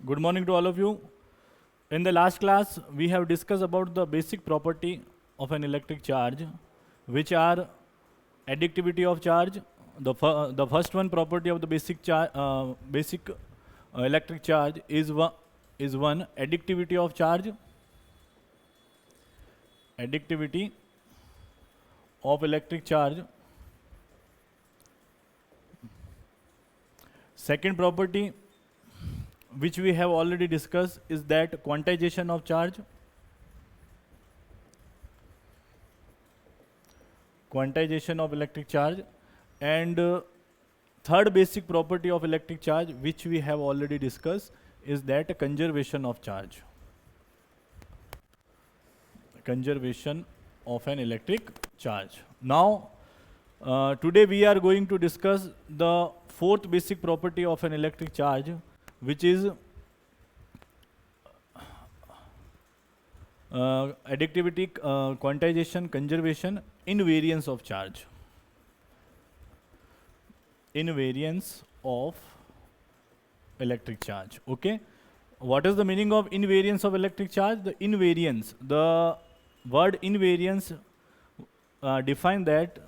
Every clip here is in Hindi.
Good morning to all of you. In the last class, we have discussed about the basic property of an electric charge, which are additivity of charge. The first one property of the basic electric charge is one additivity of charge. Additivity of electric charge. Second property, which we have already discussed, is that quantization of charge. Quantization of electric charge. And third basic property of electric charge, which we have already discussed, is that conservation of charge. Conservation of an electric charge. Now, today we are going to discuss the fourth basic property of an electric charge, which is additivity, quantization, conservation, invariance of charge. Invariance of electric charge. Okay. What is the meaning of invariance of electric charge? The word invariance define that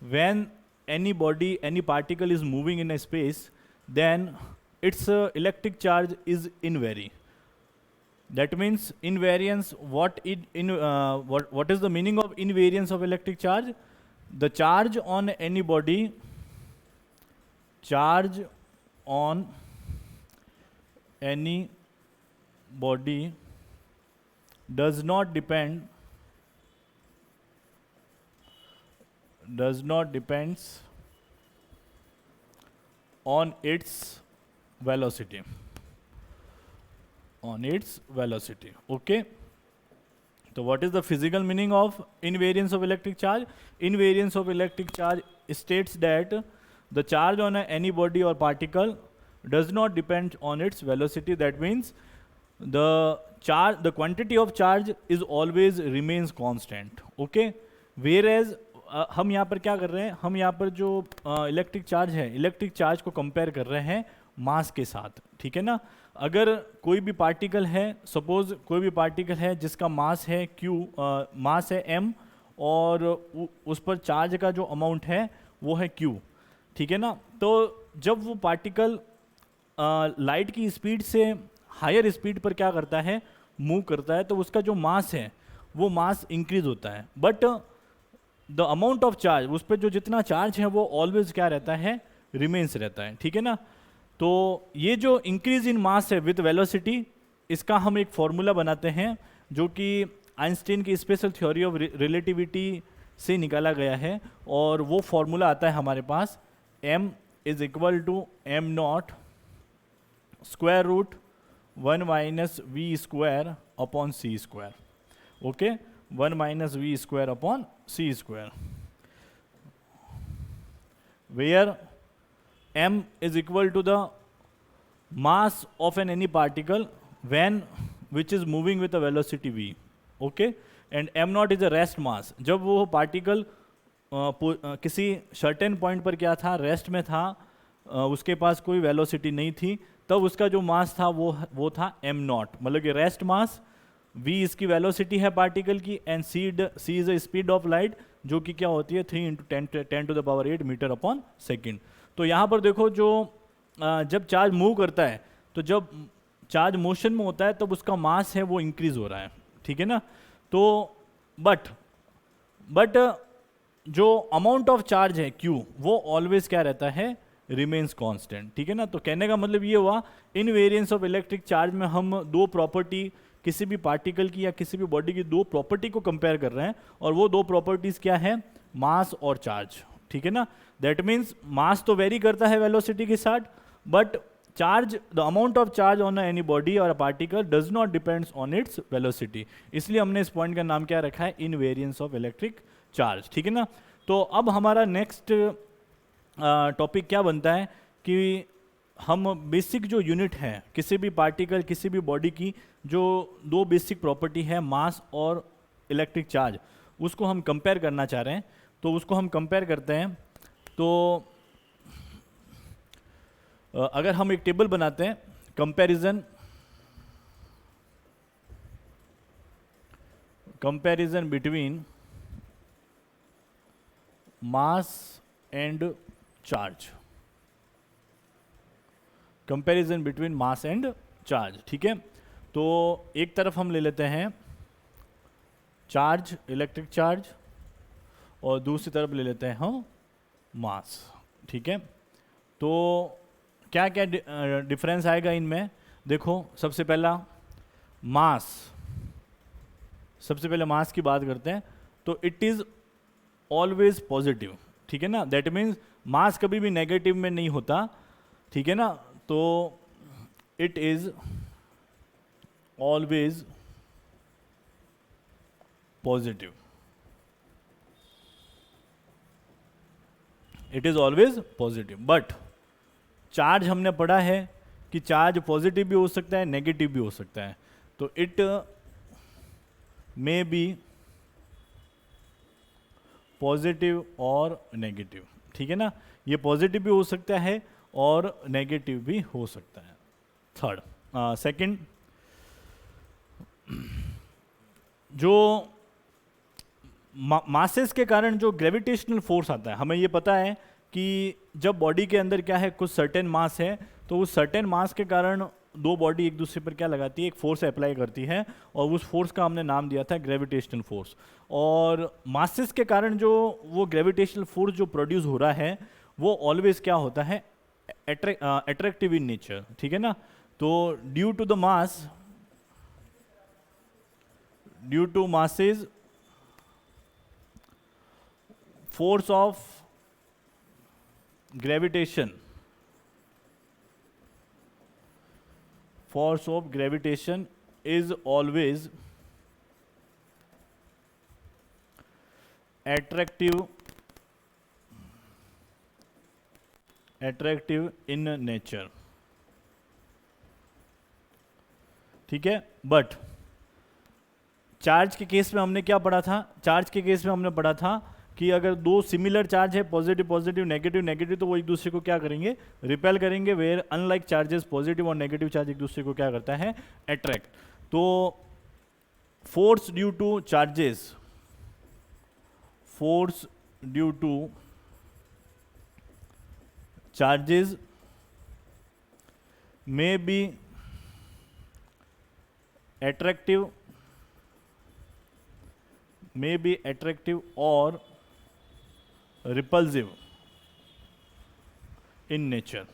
when any body, any particle is moving in a space, then its electric charge is invary. That means invariance. What is the meaning of invariance of electric charge? The charge on any body, does not depends on its velocity. Okay. So what is the physical meaning of invariance of electric charge? Invariance of electric charge states that the charge on any body or particle does not depend on its velocity. That means the quantity of charge is always remains constant. Okay. Whereas हम यहाँ पर क्या कर रहे हैं, हम यहाँ पर जो इलेक्ट्रिक चार्ज को कंपेयर कर रहे हैं मास के साथ. ठीक है ना. अगर कोई भी पार्टिकल है, सपोज कोई भी पार्टिकल है जिसका मास है मास है m, और उस पर चार्ज का जो अमाउंट है वो है q. ठीक है ना. तो जब वो पार्टिकल लाइट की स्पीड से हायर स्पीड पर क्या करता है, मूव करता है, तो उसका जो मास है वो मास इंक्रीज होता है. But the amount of charge, उस पर जो जितना चार्ज है वो ऑलवेज क्या रहता है, रिमेन्स रहता है. ठीक है ना. तो ये जो इंक्रीज इन मास है विद वेलोसिटी, इसका हम एक फॉर्मूला बनाते हैं जो कि आइंस्टीन की स्पेशल थ्योरी ऑफ रिलेटिविटी से निकाला गया है. और वो फॉर्मूला आता है हमारे पास, m is equal to m not square root 1 minus v square upon c square. Okay. 1 minus v square upon c square, where m is equal to the mass of any particle which is moving with a velocity v. Okay. And m naught is a rest mass. जब वो पार्टिकल किसी सर्टेन पॉइंट पर क्या था, रेस्ट में था, उसके पास कोई वेलोसिटी नहीं थी, तब उसका जो मास था वो था m नॉट. मतलब कि रेस्ट मास, v इसकी वेलोसिटी है पार्टिकल की, and c is a speed of light, जो कि क्या होती है 3 × 10⁸ मीटर अपॉन सेकेंड. तो यहाँ पर देखो, जो जब चार्ज मूव करता है, तो जब चार्ज मोशन में होता है तब उसका मास है वो इंक्रीज हो रहा है. ठीक है ना. तो बट जो अमाउंट ऑफ चार्ज है q, वो ऑलवेज क्या रहता है, रिमेन्स कांस्टेंट. ठीक है ना. तो कहने का मतलब ये हुआ, इनवेरिएंस ऑफ इलेक्ट्रिक चार्ज में हम दो प्रॉपर्टी, किसी भी पार्टिकल की या किसी भी बॉडी की दो प्रॉपर्टी को कंपेयर कर रहे हैं, और वो दो प्रॉपर्टीज क्या है, मास और चार्ज. ठीक है ना. दैट मीन्स मास तो वेरी करता है वेलोसिटी के साथ, but charge, the amount of charge on any body और particle does not depends on its velocity. इसलिए हमने इस पॉइंट का नाम क्या रखा है, इनवेरिएंस ऑफ इलेक्ट्रिक चार्ज. ठीक है ना. तो अब हमारा नेक्स्ट टॉपिक क्या बनता है कि हम बेसिक जो यूनिट है किसी भी पार्टिकल, किसी भी बॉडी की, जो दो बेसिक प्रॉपर्टी है मास और इलेक्ट्रिक चार्ज, उसको हम कंपेयर करना चाह रहे हैं. तो उसको हम कंपेयर करते हैं. तो अगर हम एक टेबल बनाते हैं, comparison comparison between mass and charge, comparison between mass and charge, ठीक है। तो एक तरफ हम ले लेते हैं चार्ज, इलेक्ट्रिक चार्ज, और दूसरी तरफ ले लेते हैं हम मास, ठीक है। तो क्या क्या डिफरेंस आएगा इनमें, देखो सबसे पहला मास, सबसे पहले मास की बात करते हैं, तो इट इज ऑलवेज पॉजिटिव, ठीक है ना। दैट मीन्स मास कभी भी नेगेटिव में नहीं होता, ठीक है ना। तो it is always positive, it is always positive. But charge हमने पढ़ा है कि चार्ज पॉजिटिव भी हो सकता है, नेगेटिव भी हो सकता है। तो इट मे बी पॉजिटिव और नेगेटिव, ठीक है ना। ये पॉजिटिव भी हो सकता है और नेगेटिव भी हो सकता है। थर्ड, सेकंड, जो मासेस के कारण जो ग्रेविटेशनल फोर्स आता है, हमें ये पता है कि जब बॉडी के अंदर क्या है, कुछ सर्टेन मास है, तो उस सर्टेन मास के कारण दो बॉडी एक दूसरे पर क्या लगाती है, एक फोर्स अप्लाई करती है, और उस फोर्स का हमने नाम दिया था ग्रेविटेशनल फोर्स। और मासेस के कारण जो वो ग्रेविटेशनल फोर्स जो प्रोड्यूस हो रहा है वो ऑलवेज क्या होता है, अट्रैक्टिव इन नेचर, ठीक है ना। तो due to the mass, due to masses, force of gravitation, force of gravitation is always attractive in nature, ठीक है। बट चार्ज के केस में हमने क्या पढ़ा था, चार्ज के केस में हमने पढ़ा था कि अगर दो सिमिलर चार्ज है, पॉजिटिव पॉजिटिव, नेगेटिव नेगेटिव, तो वो एक दूसरे को क्या करेंगे, रिपेल करेंगे। वेयर अनलाइक चार्जेस, पॉजिटिव और नेगेटिव चार्ज एक दूसरे को क्या करता है, अट्रैक्ट। तो force due two charges, force due two charges may be attractive, may be attractive or repulsive in nature,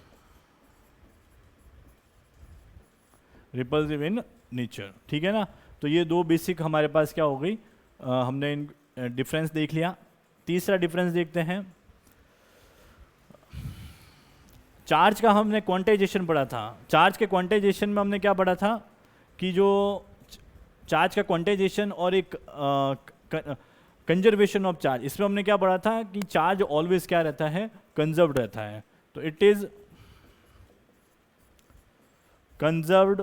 repulsive in nature, ठीक है ना। तो ये दो बेसिक हमारे पास क्या हो गई, हमने इन डिफरेंस देख लिया। तीसरा डिफरेंस देखते हैं, चार्ज का हमने क्वांटाइजेशन पढ़ा था। चार्ज के क्वांटाइजेशन में हमने क्या पढ़ा था कि जो चार्ज का क्वांटाइजेशन और एक कंजर्वेशन ऑफ चार्ज, इसमें हमने क्या पढ़ा था कि चार्ज ऑलवेज क्या रहता है, कंजर्व्ड रहता है। तो इट इज कंजर्व्ड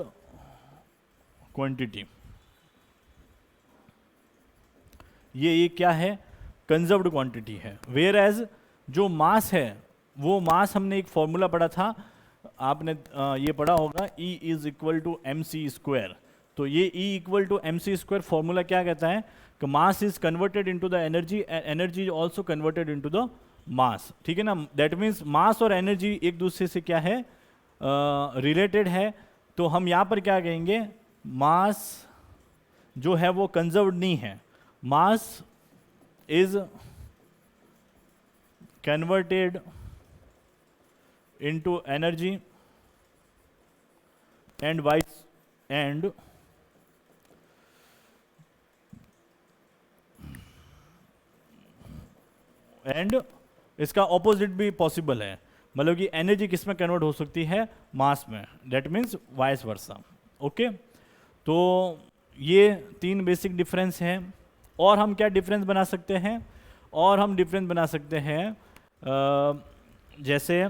क्वांटिटी, ये क्या है, कंजर्व्ड क्वांटिटी है। वेयर एज जो मास है, वो मास हमने एक फॉर्मूला पढ़ा था, आपने ये पढ़ा होगा, E is equal to mc square. तो ये E equal to mc square formula क्या कहता है कि mass is converted into the energy and energy is also converted into the mass, ठीक है ना। दैट मीन्स मास और एनर्जी एक दूसरे से क्या है, रिलेटेड है। तो हम यहाँ पर क्या कहेंगे, मास जो है वो कंजर्व्ड नहीं है, मास is converted into energy and vice and इसका ऑपोजिट भी पॉसिबल है, मतलब कि एनर्जी किस में कन्वर्ट हो सकती है, मास में। That means vice versa. Okay, तो ये तीन बेसिक डिफरेंस हैं। और हम क्या डिफरेंस बना सकते हैं, और हम डिफरेंस बना सकते हैं जैसे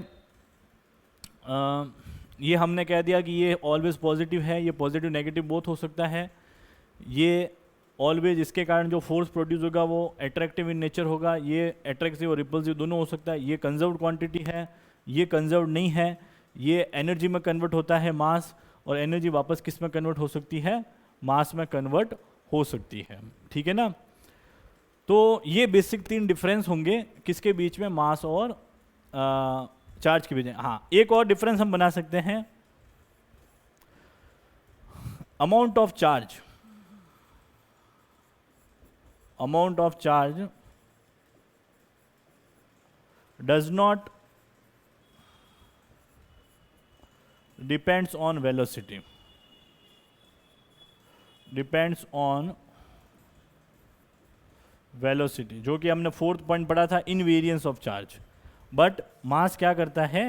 ये हमने कह दिया कि ये ऑलवेज पॉजिटिव है, ये पॉजिटिव नेगेटिव बोथ हो सकता है। ये ऑलवेज इसके कारण जो फोर्स प्रोड्यूस होगा वो अट्रैक्टिव इन नेचर होगा, ये अट्रैक्टिव और रिपल्सिव दोनों हो सकता है। ये कंजर्व्ड क्वांटिटी है, ये कंजर्व्ड नहीं है, ये एनर्जी में कन्वर्ट होता है मास, और एनर्जी वापस किस में कन्वर्ट हो सकती है, मास में कन्वर्ट हो सकती है, ठीक है ना। तो ये बेसिक 3 डिफरेंस होंगे किसके बीच में, मास और चार्ज के बीच में। हाँ, एक और डिफरेंस हम बना सकते हैं, amount of charge does not depends on velocity, जो कि हमने 4th पॉइंट पढ़ा था, invariance of charge. But mass क्या करता है,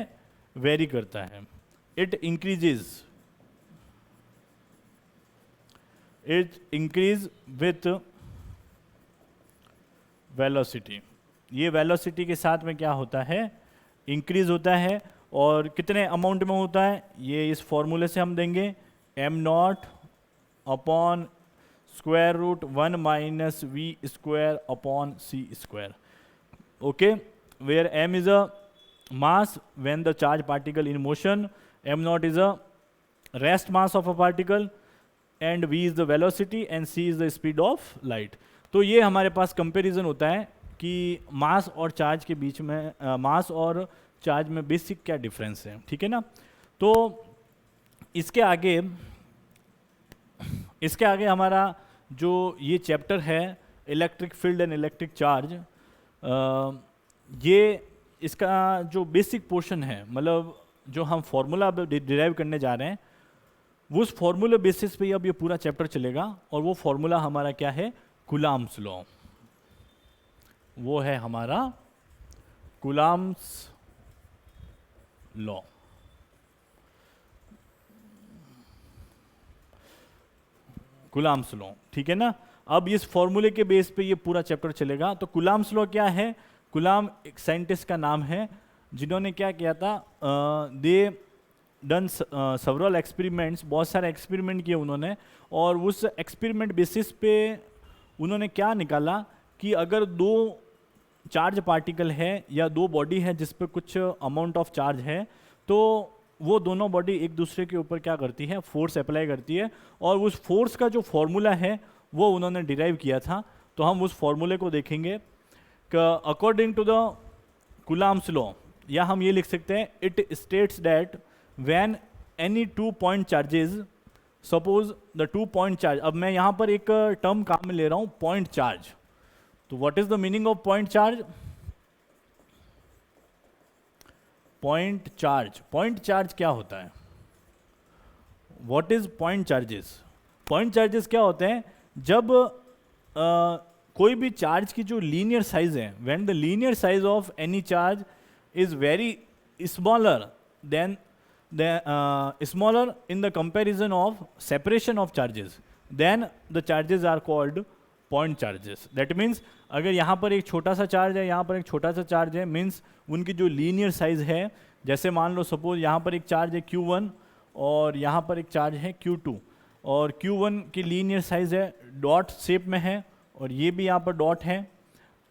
वेरी करता है, इट इंक्रीज विथ वेलोसिटी। ये वेलोसिटी के साथ में क्या होता है, इंक्रीज होता है। और कितने अमाउंट में होता है, ये इस फॉर्मूले से हम देंगे, m0 upon square root 1 minus v square upon c square. Okay, where m is a mass when the charge particle in motion, m0 is a rest mass of a particle, and v is the velocity and c is the speed of light। तो ये हमारे पास कंपैरिजन होता है कि मास और चार्ज के बीच में, मास और चार्ज में बेसिक क्या डिफरेंस है, ठीक है ना। तो इसके आगे हमारा जो ये चैप्टर है, electric field and electric charge, ये इसका जो बेसिक पोर्शन है, मतलब जो हम फॉर्मूला डिराइव करने जा रहे हैं, उस फॉर्मूला बेसिस पे अब ये पूरा चैप्टर चलेगा। और वो फॉर्मूला हमारा क्या है, कूलम्ब्स लॉ। वो है हमारा कूलम्ब्स लॉ। कूलम्ब्स लॉ, ठीक है ना। अब इस फॉर्मूले के बेस पे ये पूरा चैप्टर चलेगा। तो कूलम्ब्स लॉ क्या है, कूलम्ब एक साइंटिस्ट का नाम है जिन्होंने क्या किया था, दे डन सेवरल एक्सपेरिमेंट्स, बहुत सारे एक्सपेरिमेंट किए उन्होंने। और उस एक्सपेरिमेंट बेसिस पे उन्होंने क्या निकाला कि अगर 2 चार्ज पार्टिकल है या 2 बॉडी है जिस पे कुछ अमाउंट ऑफ चार्ज है, तो वो दोनों बॉडी एक दूसरे के ऊपर क्या करती है, फोर्स अप्लाई करती है। और उस फोर्स का जो फॉर्मूला है वो उन्होंने डिराइव किया था। तो हम उस फॉर्मूले को देखेंगे कि according to the Coulomb's law, या हम ये लिख सकते हैं, it states that when any 2 point charges, suppose the 2 point charge, अब मैं यहाँ पर एक टर्म काम में ले रहा हूँ, पॉइंट चार्ज। तो what is the meaning of point charge? Point charge क्या होता है? What is point charges? Point charges क्या होते हैं? जब कोई भी चार्ज की जो लीनियर साइज है, when the linear size of any charge is very smaller then smaller in the comparison of separation of charges, then the charges are called point charges. That means अगर यहाँ पर एक छोटा सा चार्ज है, यहाँ पर एक छोटा सा चार्ज है, मीन्स उनकी जो लीनियर साइज है, जैसे मान लो सपोज यहाँ पर एक चार्ज है Q1 और यहाँ पर एक चार्ज है Q2, और Q1 की लीनियर साइज है, डॉट शेप में है, और ये भी यहाँ पर डॉट है।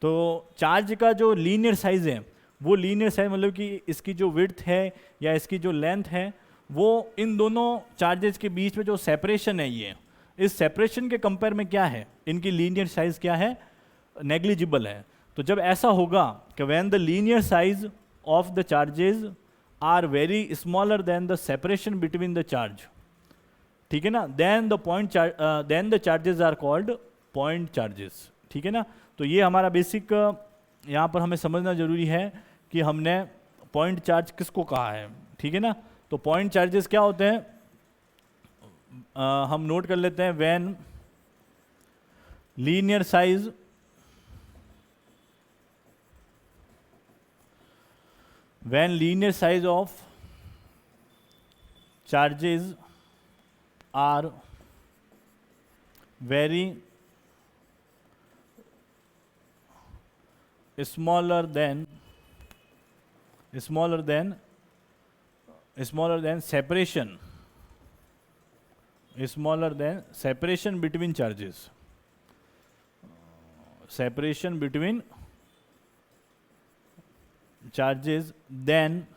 तो चार्ज का जो लीनियर साइज है, वो लीनियर साइज मतलब कि इसकी जो विड्थ है या इसकी जो लेंथ है, वो इन दोनों चार्जेस के बीच में जो सेपरेशन है, ये इस सेपरेशन के कंपेयर में क्या है, इनकी लीनियर साइज क्या है, नेग्लिजिबल है। तो जब ऐसा होगा कि when the linear size of the charges are very smaller than the separation between the charge, ठीक है ना, then the charges are called point charges, ठीक है ना। तो ये हमारा बेसिक यहाँ पर हमें समझना जरूरी है कि हमने पॉइंट चार्ज किसको कहा है, ठीक है ना। तो पॉइंट चार्जेस क्या होते हैं, हम नोट कर लेते हैं, when linear size of charges are very smaller than separation between charges, then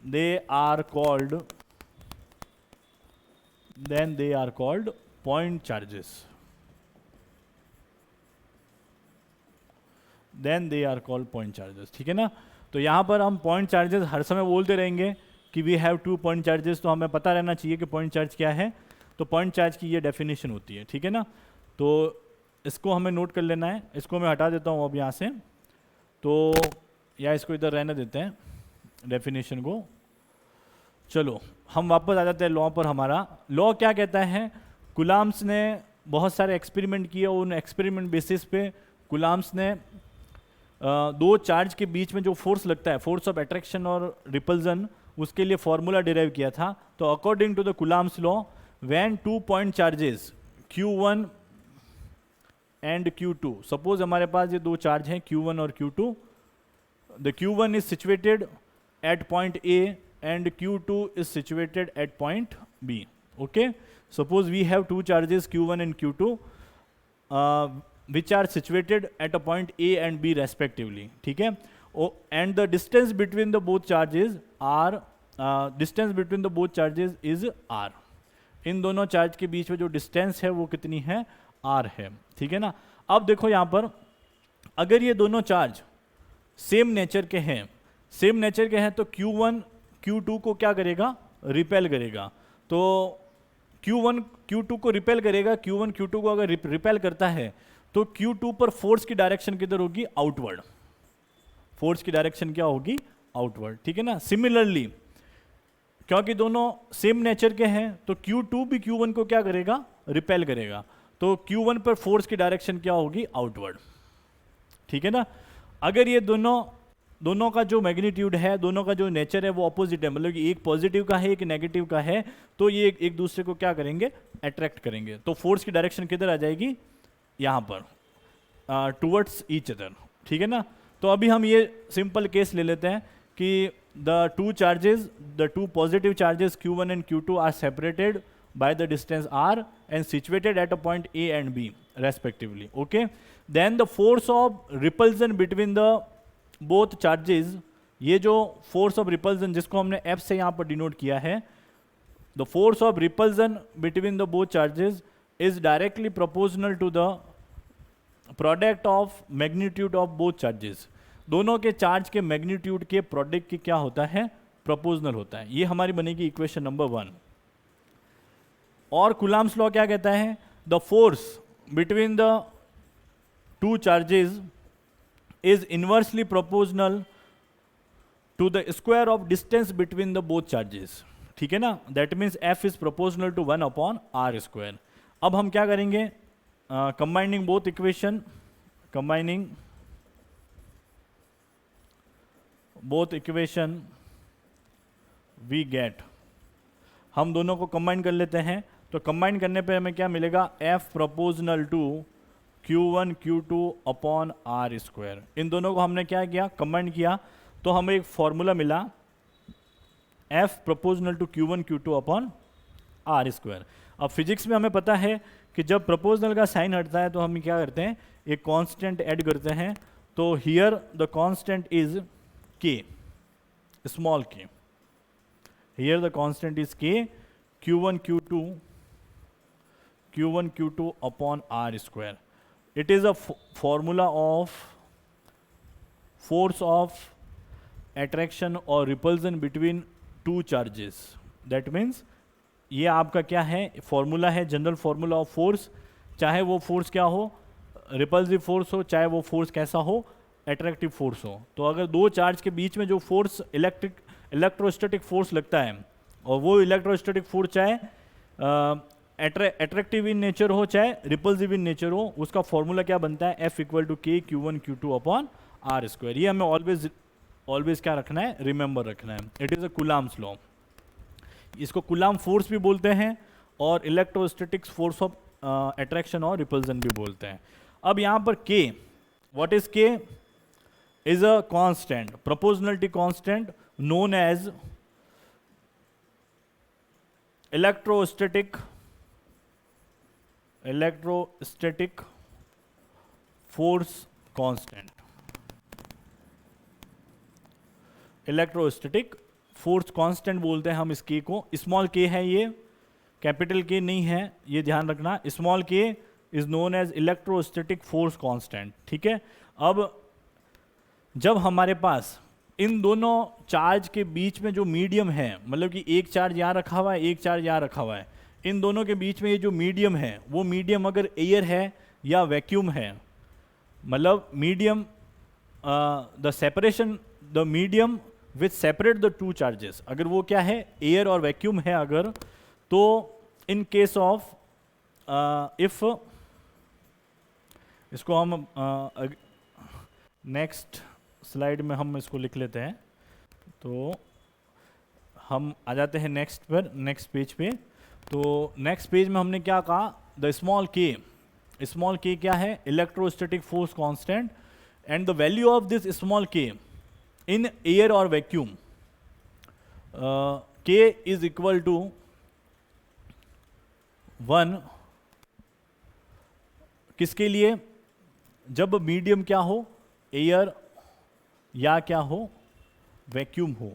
they are called then they are called point charges. Then they are called point charges. ठीक है ना? तो यहाँ पर हम पॉइंट चार्जेस हर समय बोलते रहेंगे कि वी हैव 2 पॉइंट चार्जेस, तो हमें पता रहना चाहिए कि पॉइंट चार्ज क्या है. तो पॉइंट चार्ज की ये डेफिनेशन होती है. ठीक है ना? तो इसको हमें नोट कर लेना है. इसको मैं हटा देता हूँ अब यहाँ से, तो या इसको इधर रहने देते हैं डेफिनेशन को. चलो हम वापस आ जाते हैं लॉ पर. हमारा लॉ क्या कहता है? कुलाम्स ने बहुत सारे एक्सपेरिमेंट किए, उन एक्सपेरिमेंट बेसिस पे कुलाम्स ने दो चार्ज के बीच में जो फोर्स लगता है, फोर्स ऑफ अट्रैक्शन और रिपल्जन, उसके लिए फॉर्मूला डिराइव किया था. तो according to the Coulomb's law, when 2 point charges Q1 and Q2, suppose हमारे पास ये दो चार्ज हैं Q1 और Q2. The Q1 is situated at point A and Q2 is situated at point B. Okay, suppose we have two charges Q1 and Q2 which are situated at a point A and B respectively. ठीक है? And the distance between the both charges is R. इन दोनों चार्ज के बीच में जो डिस्टेंस है वो कितनी है? R है. ठीक है ना? अब देखो यहाँ पर, अगर ये दोनों चार्ज सेम नेचर के हैं, तो Q1 Q2 को क्या करेगा? रिपेल करेगा. तो Q1 Q2 को रिपेल करेगा. Q1 Q2 को अगर रिपेल करता है तो Q2 पर फोर्स की डायरेक्शन किधर होगी? आउटवर्ड. फोर्स की डायरेक्शन क्या होगी? आउटवर्ड. ठीक है ना? सिमिलरली, क्योंकि दोनों सेम नेचर के हैं, तो Q2 भी Q1 को क्या करेगा? रिपेल करेगा. तो Q1 पर फोर्स की डायरेक्शन क्या होगी? आउटवर्ड. ठीक है ना? अगर ये दोनों का जो मैग्नीट्यूड है, दोनों का जो नेचर है वो अपोजिट है, मतलब कि एक पॉजिटिव का है एक नेगेटिव का है, तो ये एक दूसरे को क्या करेंगे? अट्रैक्ट करेंगे. तो फोर्स की डायरेक्शन किधर आ जाएगी? यहाँ पर, टुवर्ड्स ईच अदर. ठीक है ना? तो अभी हम ये सिंपल केस ले लेते हैं कि the two positive charges Q1 and Q2 are separated by the distance R and situated at a point A and B respectively. Okay, then the force of repulsion between the both charges, ये जो force of repulsion जिसको हमने F से यहाँ पर डिनोट किया है, the force of repulsion between the both charges is directly proportional to the product of magnitude of both charges. दोनों के चार्ज के मैग्नीट्यूड के प्रोडक्ट की क्या होता है? प्रोपोर्शनल होता है. ये हमारी बनेगी इक्वेशन नंबर 1. और कुलाम्स लॉ क्या कहता है? The force between the two charges is inversely proportional to the square of distance between the both charges. ठीक है ना? That means F is proportional to 1/r square. अब हम क्या करेंगे? Combining both equation we get, हम दोनों को कंबाइन कर लेते हैं. तो कंबाइन करने पे हमें क्या मिलेगा? F proportional to Q1 Q2 upon R square. इन दोनों को हमने क्या किया? कंबाइन किया. तो हमें एक फॉर्मूला मिला F proportional to Q1 Q2 upon R square. अब फिजिक्स में हमें पता है कि जब प्रोपोर्शनल का साइन हटता है तो हम क्या करते हैं? एक कांस्टेंट ऐड करते हैं. तो here the constant is K, small k. Here the constant is K, Q1 Q2 upon R square. It is a formula of force of attraction or repulsion between two charges. That means ये आपका क्या है? फॉर्मूला है, जनरल फॉर्मूला ऑफ फोर्स. चाहे वो फोर्स क्या हो? रिपल्सिव फोर्स हो, चाहे वो फोर्स कैसा हो? अट्रैक्टिव फोर्स हो. तो अगर दो चार्ज के बीच में जो फोर्स इलेक्ट्रोस्टैटिक फोर्स लगता है, और वो इलेक्ट्रोस्टैटिक फोर्स चाहे अट्रैक्टिव इन नेचर हो चाहे रिपल्सिव इन नेचर हो, उसका फॉर्मूला क्या बनता है? F equal to K Q1 Q2 upon R square. ये हमें ऑलवेज क्या रखना है? रिमेंबर रखना है. It is a Coulomb's law. इसको कुलाम फोर्स भी बोलते हैं और इलेक्ट्रोस्टैटिक्स फोर्स ऑफ अट्रैक्शन और रिपल्सन भी बोलते हैं. अब यहाँ पर K, what is K? Is a constant, proportionality constant known as electrostatic force constant. Electrostatic force constant बोलते हैं हम इस K को. स्मॉल k है ये, कैपिटल के नहीं है, ये ध्यान रखना। Small k is known as electrostatic force constant, ठीक है। अब जब हमारे पास इन दोनों चार्ज के बीच में जो मीडियम है, मतलब कि एक चार्ज यहाँ रखा हुआ है, एक चार्ज यहाँ रखा हुआ है, इन दोनों के बीच में ये जो मीडियम है, वो मीडियम अगर एयर है या वैक्यूम है, मतलब medium the separation the medium which separate the two charges, अगर वो क्या है, एयर और वैक्यूम है अगर, तो इन केस ऑफ इफ, इसको हम नेक्स्ट स्लाइड में हम इसको लिख लेते हैं। तो हम आ जाते हैं नेक्स्ट पर, नेक्स्ट पेज पे। तो नेक्स्ट पेज में हमने क्या कहा, द स्मॉल के क्या है, electrostatic force constant, and the value of this small के इन एयर और वैक्यूम, के इज इक्वल टू 1 किसके लिए, जब मीडियम क्या हो, एयर या क्या हो, वैक्यूम हो,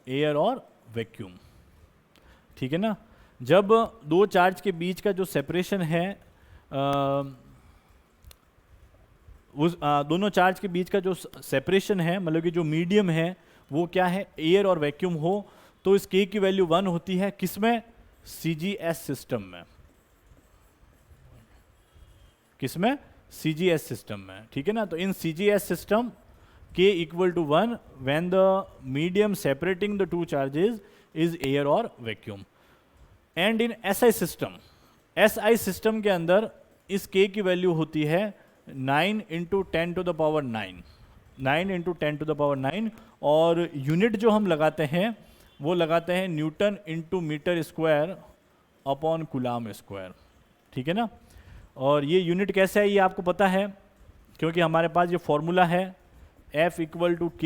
एयर और वैक्यूम, ठीक है ना। जब दो चार्ज के बीच का जो सेपरेशन है, उस दोनों चार्ज के बीच का जो सेपरेशन है, मतलब कि जो मीडियम है वो क्या है, एयर और वैक्यूम हो, तो इस के की वैल्यू 1 होती है, किसमें, CGS सिस्टम में, किसमें, CGS सिस्टम में, ठीक है ना। तो in CGS system K equal to 1 when the medium separating the two charges is air और vacuum. And in SI system के अंदर इस K की वैल्यू होती है 9 × 10 to the power 9, 9 × 10 to the power 9, और यूनिट जो हम लगाते हैं वो लगाते हैं newton into metre square upon coulomb square, ठीक है ना। और ये यूनिट कैसे है ये आपको पता है, क्योंकि हमारे पास ये फॉर्मूला है F equal to K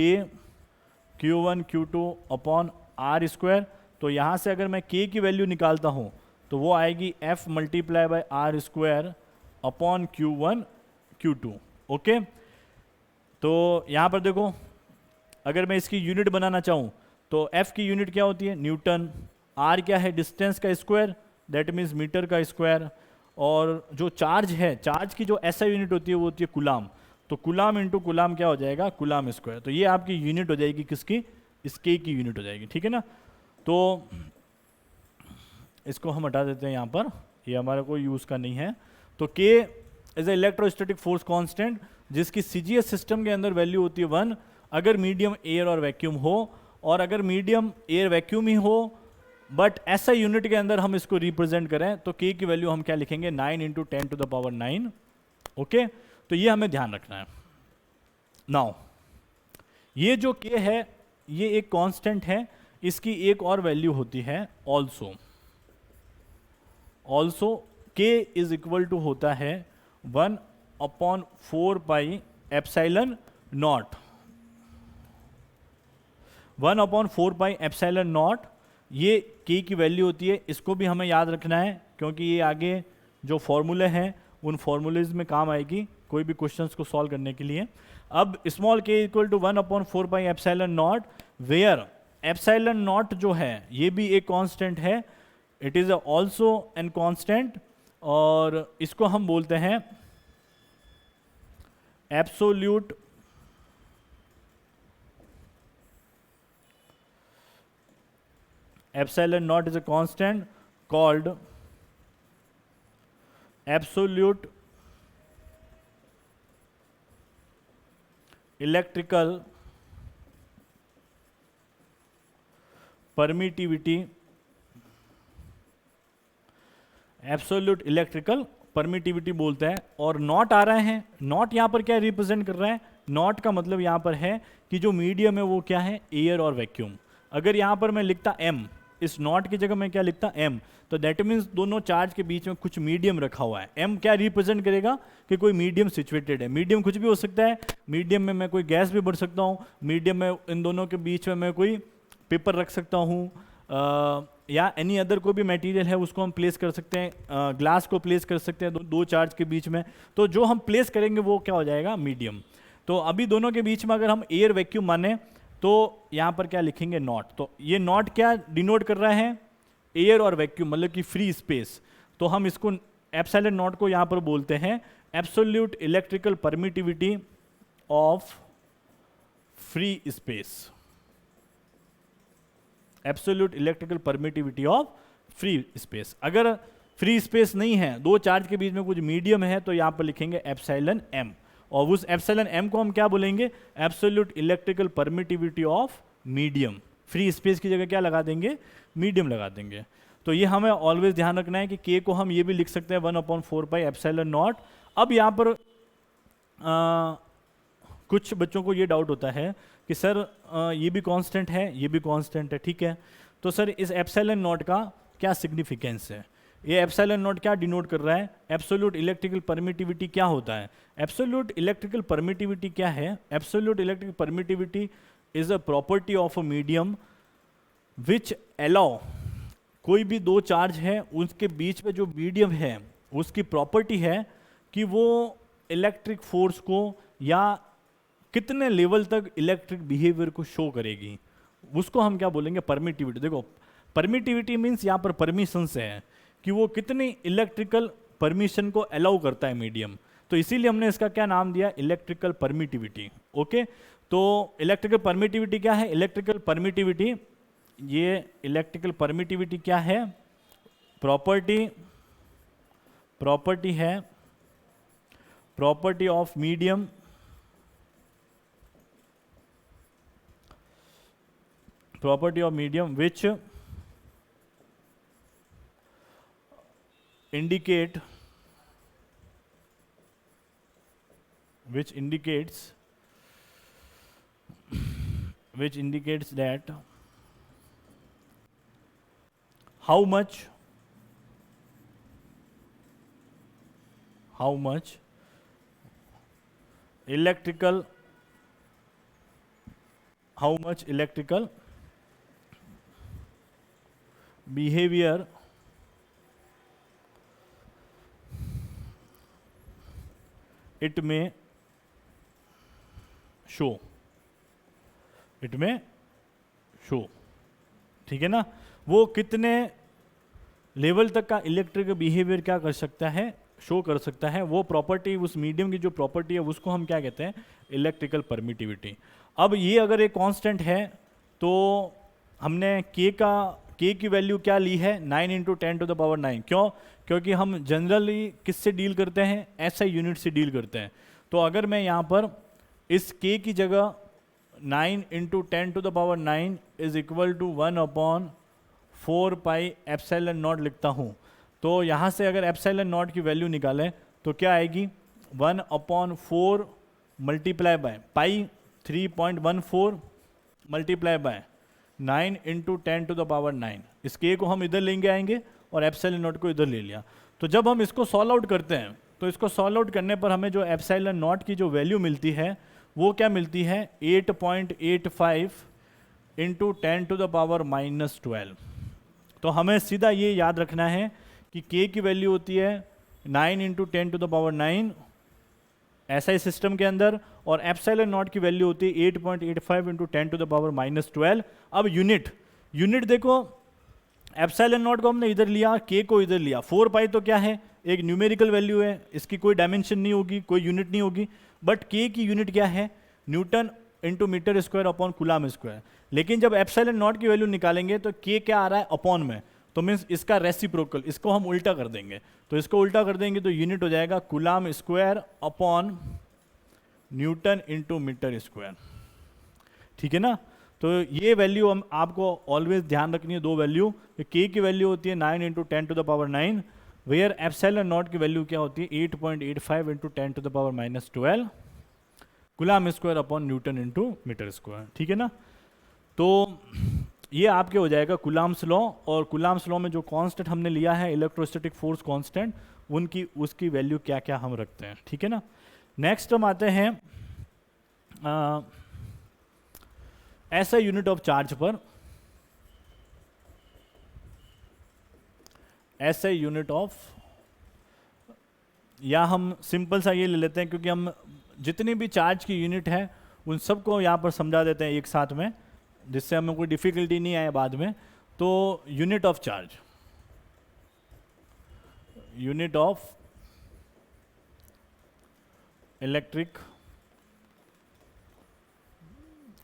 Q1 Q2 upon R square. तो यहाँ से अगर मैं K की वैल्यू निकालता हूँ तो वो आएगी F multiply by R square upon Q1 Q2, okay. तो यहाँ पर देखो, अगर मैं इसकी यूनिट बनाना चाहूँ तो F की यूनिट क्या होती है, न्यूटन, R क्या है, डिस्टेंस का स्क्वायर, दैट मीन्स मीटर का स्क्वायर, और जो चार्ज है, चार्ज की जो SI यूनिट होती है वो होती है कूलाम, तो कूलाम इंटू कूलाम क्या हो जाएगा, कूलाम स्क्वायर। तो ये आपकी यूनिट हो जाएगी किसकी, इस K की यूनिट हो जाएगी, ठीक है ना। तो इसको हम हटा देते हैं यहाँ पर, ये हमारा कोई यूज़ का नहीं है। तो K is a electrostatic force constant जिसकी CGS सिस्टम के अंदर वैल्यू होती है 1 अगर मीडियम एयर और वैक्यूम हो, और अगर मीडियम एयर वैक्यूम ही हो बट SI यूनिट के अंदर हम इसको रिप्रेजेंट करें तो K की वैल्यू हम क्या लिखेंगे, 9 × 10 to the power 9, ओके। तो ये हमें ध्यान रखना है। नाउ ये जो K है ये एक कांस्टेंट है, इसकी एक और वैल्यू होती है also K is equal to होता है 1/4 pi epsilon naught, 1/4 pi epsilon naught, ये K की वैल्यू होती है। इसको भी हमें याद रखना है क्योंकि ये आगे जो फॉर्मूले हैं उन फॉर्मूलेज में काम आएगी कोई भी क्वेश्चंस को सॉल्व करने के लिए। अब small k equal to 1/4 pi epsilon naught, where epsilon naught जो है ये भी एक कांस्टेंट है, it is also an constant, और इसको हम बोलते हैं absolute epsilon naught is a constant called absolute electrical permittivity, absolute electrical permittivity बोलते हैं। और नॉट आ रहे हैं, नॉट यहाँ पर क्या रिप्रेजेंट कर रहा है, नॉट का मतलब यहाँ पर है कि जो मीडियम है वो क्या है, एयर और वैक्यूम। अगर यहाँ पर मैं लिखता m, इस नॉट की जगह मैं क्या लिखता m, तो दैट मीन्स दोनों चार्ज के बीच में कुछ मीडियम रखा हुआ है। m क्या रिप्रेजेंट करेगा कि कोई मीडियम सिचुएटेड है। मीडियम कुछ भी हो सकता है, मीडियम में मैं कोई गैस भी भर सकता हूँ, मीडियम में इन दोनों के बीच में मैं कोई पेपर रख सकता हूँ, या एनी अदर कोई भी मटेरियल है उसको हम प्लेस कर सकते हैं, ग्लास को प्लेस कर सकते हैं दो चार्ज के बीच में। तो जो हम प्लेस करेंगे वो क्या हो जाएगा, मीडियम। तो अभी दोनों के बीच में अगर हम एयर वैक्यूम माने तो यहाँ पर क्या लिखेंगे, नॉट। तो ये नॉट क्या डिनोट कर रहा है, एयर और वैक्यूम, मतलब कि फ्री स्पेस। तो हम इसको एप्सिलॉन नॉट को यहाँ पर बोलते हैं absolute electrical permittivity of free space. Absolute electrical permittivity of free space. अगर फ्री स्पेस नहीं है, दो चार्ज के बीच में कुछ मीडियम है, तो यहाँ पर लिखेंगे एप्सिलॉन एम, और उस एप्सिलॉन एम को हम क्या बोलेंगे, absolute electrical permittivity of medium. Free space की जगह क्या लगा देंगे, मीडियम लगा देंगे। तो ये हमें ऑलवेज ध्यान रखना है कि के को हम ये भी लिख सकते हैं 1/4 पाई एप्सिलॉन नॉट। अब यहाँ पर कुछ बच्चों को ये डाउट होता है कि सर ये भी कांस्टेंट है, ये भी कांस्टेंट है, ठीक है, तो सर इस एप्सिलॉन नॉट का क्या सिग्निफिकेंस है, ये एप्सिलॉन नॉट क्या डिनोट कर रहा है, एब्सोल्यूट इलेक्ट्रिकल परमिटिविटी क्या होता है। एब्सोल्यूट इलेक्ट्रिकल परमिटिविटी क्या है, absolute electrical permittivity is a property of a medium which allow, कोई भी दो चार्ज है उसके बीच में जो मीडियम है उसकी प्रॉपर्टी है कि वो इलेक्ट्रिक फोर्स को या कितने लेवल तक इलेक्ट्रिक बिहेवियर को शो करेगी, उसको हम क्या बोलेंगे, परमिटिविटी। देखो परमिटिविटी मीन्स यहाँ पर परमिशन से है कि वो कितनी इलेक्ट्रिकल परमिशन को अलाउ करता है मीडियम, तो इसीलिए हमने इसका क्या नाम दिया, इलेक्ट्रिकल परमिटिविटी। ओके, तो इलेक्ट्रिकल परमिटिविटी क्या है, इलेक्ट्रिकल परमिटिविटी, ये इलेक्ट्रिकल परमिटिविटी क्या है, प्रॉपर्टी है, property of medium which indicates that how much electrical behavior it may show, ठीक है ना, वो कितने लेवल तक का इलेक्ट्रिक बिहेवियर क्या कर सकता है, शो कर सकता है, वो प्रॉपर्टी, उस मीडियम की जो प्रॉपर्टी है उसको हम क्या कहते हैं, इलेक्ट्रिकल परमिटिविटी। अब ये अगर एक कांस्टेंट है तो हमने के की वैल्यू क्या ली है, 9 × 10⁻⁹। क्यों, क्योंकि हम जनरली किससे डील करते हैं, ऐसा यूनिट से डील करते हैं। तो अगर मैं यहाँ पर इस के की जगह 9 × 10⁻⁹ is equal to 1/4 pi epsilon naught लिखता हूँ, तो यहाँ से अगर एप्सिलॉन नॉट की वैल्यू निकालें तो क्या आएगी, 1/4 multiply by pi 3.14 multiply by 9 × 10⁻⁹। इस के को हम इधर लेंगे आएंगे और एप्सिलॉन नॉट को इधर ले लिया। तो जब हम इसको सॉल्व आउट करते हैं तो इसको सॉल्व आउट करने पर हमें जो एप्सिलॉन नॉट की जो वैल्यू मिलती है वो क्या मिलती है, 8.85 × 10⁻⁻12। तो हमें सीधा ये याद रखना है कि के की वैल्यू होती है 9 × 10⁻⁹ ऐसा सिस्टम के अंदर, और एप्सिलॉन नॉट की वैल्यू होती है 8.85 × 10⁻⁻12। अब यूनिट देखो, एप्सिलॉन नॉट को हमने इधर लिया, के को इधर लिया, 4 पाई तो क्या है, एक न्यूमेरिकल वैल्यू है, इसकी कोई डायमेंशन नहीं होगी, कोई यूनिट नहीं होगी, बट के की यूनिट क्या है, newton × metre square upon coulomb square. लेकिन जब एप्सिलॉन नॉट की वैल्यू निकालेंगे तो के क्या आ रहा है, अपॉन में, तो मीन्स इसका रेसिप्रोकल, इसको हम उल्टा कर देंगे, तो इसको उल्टा कर देंगे तो यूनिट हो जाएगा coulomb square upon newton × metre square, ठीक है ना। तो ये वैल्यू हम आपको ऑलवेज ध्यान रखनी है, दो वैल्यू, के की वैल्यू होती है 9 × 10⁻⁹, वेयर एप्सिलॉन नॉट की वैल्यू क्या होती है, 8.85 × 10⁻⁻12 coulomb square upon newton × metre square, ठीक है ना। तो ये आपके हो जाएगा कूलाम्स लॉ, और कूलाम्स लॉ में जो कांस्टेंट हमने लिया है इलेक्ट्रोस्टैटिक फोर्स कांस्टेंट, उसकी वैल्यू क्या क्या हम रखते हैं, ठीक है ना। नेक्स्ट हम आते हैं ऐसा यूनिट ऑफ चार्ज पर, ऐसे यूनिट ऑफ, या हम सिंपल सा ये ले लेते हैं क्योंकि हम जितनी भी चार्ज की यूनिट है उन सबको यहाँ पर समझा देते हैं एक साथ में, जिससे हमें कोई डिफ़िकल्टी नहीं आए बाद में। तो unit of charge, unit of electric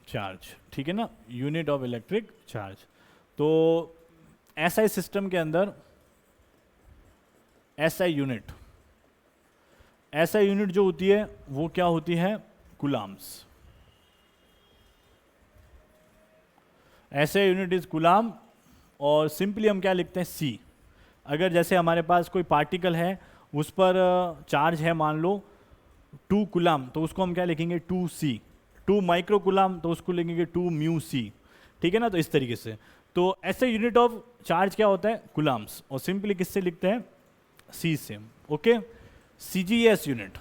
charge, ठीक है ना, यूनिट ऑफ इलेक्ट्रिक चार्ज। तो एसआई सिस्टम के अंदर एसआई यूनिट, एसआई यूनिट जो होती है वो क्या होती है, coulombs. SI unit is coulomb, और सिंपली हम क्या लिखते हैं, सी। अगर जैसे हमारे पास कोई पार्टिकल है, उस पर चार्ज है मान लो 2 कूलाम, तो उसको हम क्या लिखेंगे, 2c। 2 माइक्रो कूलाम, तो उसको लिखेंगे 2 म्यू सी, ठीक है ना। तो इस तरीके से, तो ऐसे यूनिट ऑफ चार्ज क्या होता है, कूलाम्स, और सिंपली किससे लिखते हैं, सी से। Okay, CGS unit,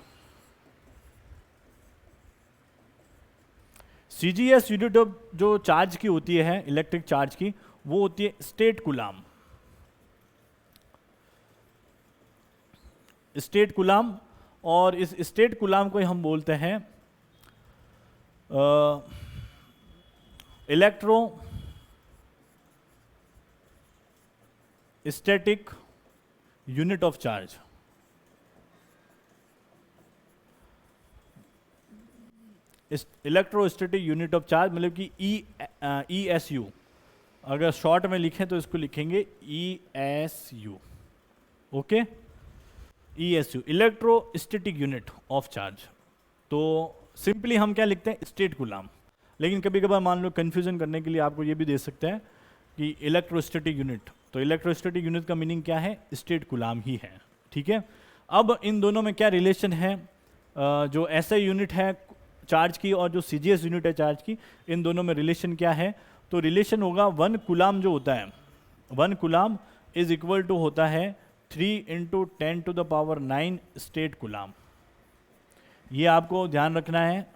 CGS unit of जो चार्ज की होती है, इलेक्ट्रिक चार्ज की, वो होती है स्टेट कूलाम। स्टेट कूलाम, और इस स्टेट कूलाम को हम बोलते हैं electro static unit of charge. Electrostatic unit of charge मतलब कि ई एस यू, अगर शॉर्ट में लिखें तो इसको लिखेंगे E S U. Okay, E S U, electrostatic unit of charge. तो सिंपली हम क्या लिखते हैं, स्टेट कूलाम। लेकिन कभी कभार मान लो कंफ्यूजन करने के लिए आपको ये भी दे सकते हैं कि इलेक्ट्रोस्टैटिक यूनिट, तो इलेक्ट्रोस्टैटिक यूनिट का मीनिंग क्या है, स्टेट कूलाम ही है, ठीक है। अब इन दोनों में क्या रिलेशन है, जो एसआई यूनिट है चार्ज की और जो सीजीएस यूनिट है चार्ज की, इन दोनों में रिलेशन क्या है, तो रिलेशन होगा 1 कूलाम जो होता है, 1 कूलाम इज इक्वल टू होता है 3 × 10⁹ स्टेट कूलाम। ये आपको ध्यान रखना है,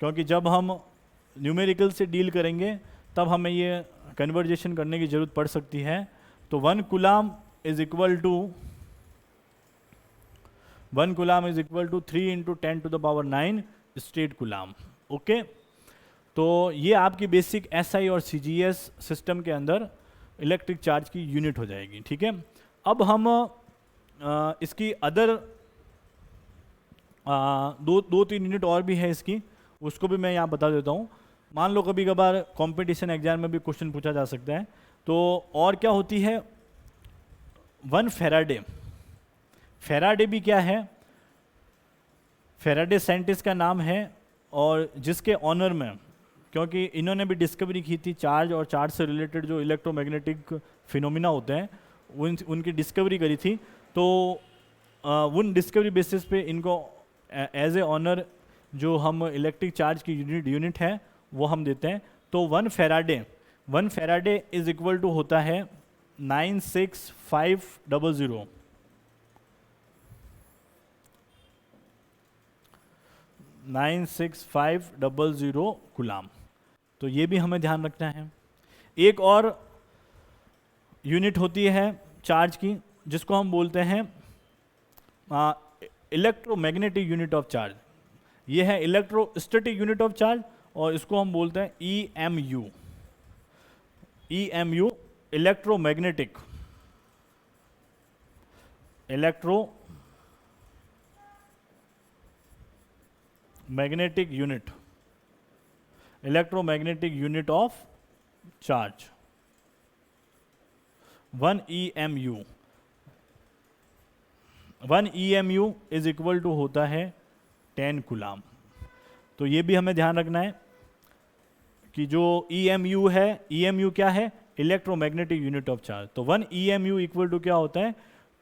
क्योंकि जब हम न्यूमेरिकल से डील करेंगे तब हमें ये कन्वर्जेशन करने की ज़रूरत पड़ सकती है। तो 1 coulomb is equal to 3 × 10⁹ stat coulomb. Okay, तो ये आपकी बेसिक एसआई और सीजीएस सिस्टम के अंदर इलेक्ट्रिक चार्ज की यूनिट हो जाएगी, ठीक है। अब हम इसकी अदर दो तीन यूनिट और भी है इसकी, उसको भी मैं यहाँ बता देता हूँ। मान लो कभी कभार कंपटीशन एग्जाम में भी क्वेश्चन पूछा जा सकता है। तो और क्या होती है, 1 फेराडे। फेराडे भी क्या है, फेराडे साइंटिस्ट का नाम है, और जिसके ऑनर में, क्योंकि इन्होंने भी डिस्कवरी की थी चार्ज और चार्ज से रिलेटेड जो इलेक्ट्रोमैग्नेटिक फिनोमिना होते हैं उनकी डिस्कवरी करी थी। तो उन डिस्कवरी बेसिस पे इनको एज ए ऑनर जो हम इलेक्ट्रिक चार्ज की यूनिट है वो हम देते हैं। तो 1 फेराडे इज इक्वल टू होता है 96500 96500 कूलाम। तो ये भी हमें ध्यान रखना है। एक और यूनिट होती है चार्ज की जिसको हम बोलते हैं इलेक्ट्रोमैग्नेटिक यूनिट ऑफ चार्ज। ये है इलेक्ट्रोस्टैटिक यूनिट ऑफ चार्ज, और इसको हम बोलते हैं EMU। EMU electromagnetic unit of charge 1 EMU is equal to होता है 10 कूलाम। तो ये भी हमें ध्यान रखना है कि जो EMU है, EMU क्या है, इलेक्ट्रोमैग्नेटिक यूनिट ऑफ चार्ज। तो 1 EMU इक्वल टू क्या होता है,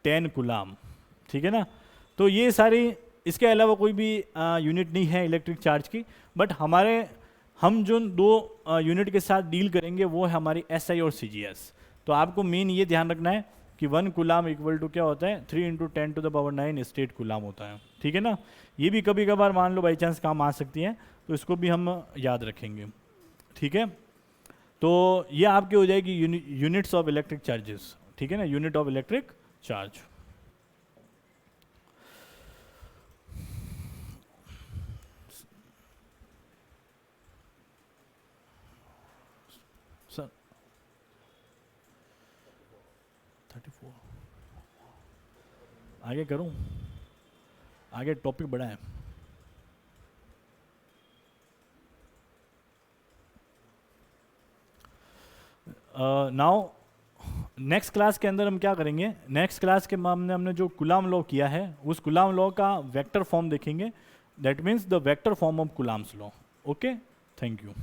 10 कूलाम, ठीक है ना। तो ये सारी, इसके अलावा कोई भी यूनिट नहीं है इलेक्ट्रिक चार्ज की, बट हम जो 2 यूनिट के साथ डील करेंगे वो है हमारी SI और CGS। तो आपको मेन ये ध्यान रखना है कि 1 कूलाम इक्वल टू क्या होता है, 3 × 10⁹ स्टेट कूलाम होता है, ठीक है ना। ये भी कभी कभार मान लो बाई चांस काम आ सकती है, तो इसको भी हम याद रखेंगे, ठीक है। तो ये आपकी हो जाएगी यूनिट्स ऑफ इलेक्ट्रिक चार्जेस, ठीक है ना, यूनिट ऑफ इलेक्ट्रिक चार्ज। 34 आगे करूं, आगे टॉपिक बड़ा है। नाउ नेक्स्ट क्लास के अंदर हम क्या करेंगे, नेक्स्ट क्लास के हमने जो कुलाम लॉ किया है उस कुलाम लॉ का वेक्टर फॉर्म देखेंगे, that means the vector form of Coulomb's law. Okay, thank you.